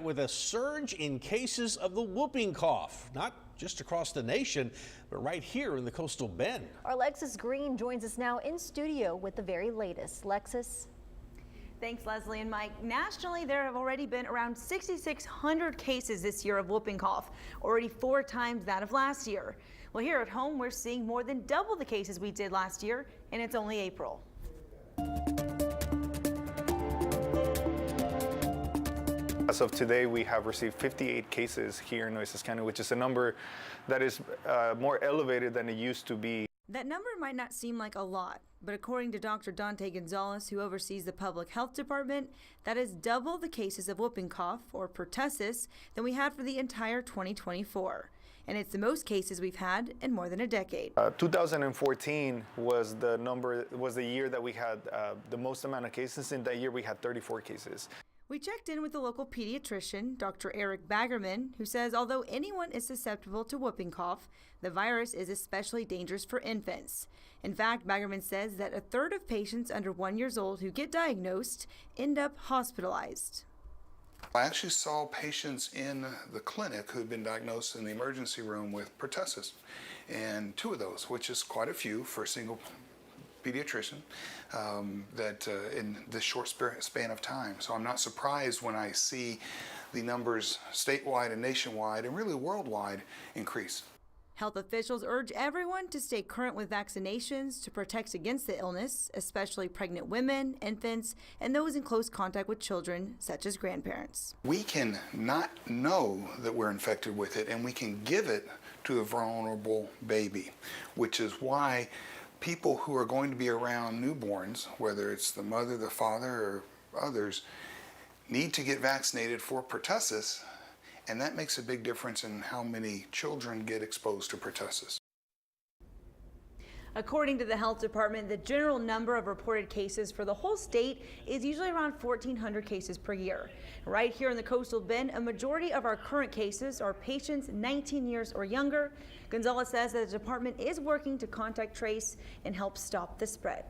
With a surge in cases of the whooping cough, not just across the nation, but right here in the coastal Bend. Our Lexus Green joins us now in studio with the very latest. Lexus. Thanks, Leslie and Mike. Nationally, there have already been around 6,600 cases this year of whooping cough, already 4 times that of last year. Well, here at home, we're seeing more than double the cases we did last year, and it's only April. As of today, we have received 58 cases here in Nueces County, which is a number that is more elevated than it used to be. That number might not seem like a lot, but according to Dr. Dante Gonzalez, who oversees the public health department, that is double the cases of whooping cough, or pertussis, than we had for the entire 2024. And it's the most cases we've had in more than a decade. 2014 was the year that we had the most amount of cases. In that year, we had 34 cases. We checked in with the local pediatrician, Dr. Eric Baggerman, who says although anyone is susceptible to whooping cough, the virus is especially dangerous for infants. In fact, Baggerman says that a third of patients under 1 year old who get diagnosed end up hospitalized. I actually saw patients in the clinic who'd been diagnosed in the emergency room with pertussis, and 2 of those, which is quite a few for a single pediatrician, in this short span of time. So I'm not surprised when I see the numbers statewide and nationwide and really worldwide increase. Health officials urge everyone to stay current with vaccinations to protect against the illness, especially pregnant women, infants, and those in close contact with children, such as grandparents. We can not know that we're infected with it, and we can give it to a vulnerable baby, which is why people who are going to be around newborns, whether it's the mother, the father, or others, need to get vaccinated for pertussis, and that makes a big difference in how many children get exposed to pertussis. According to the health department, the general number of reported cases for the whole state is usually around 1,400 cases per year. Right here in the coastal Bend, a majority of our current cases are patients 19 years or younger. Gonzalez says that the department is working to contact trace and help stop the spread.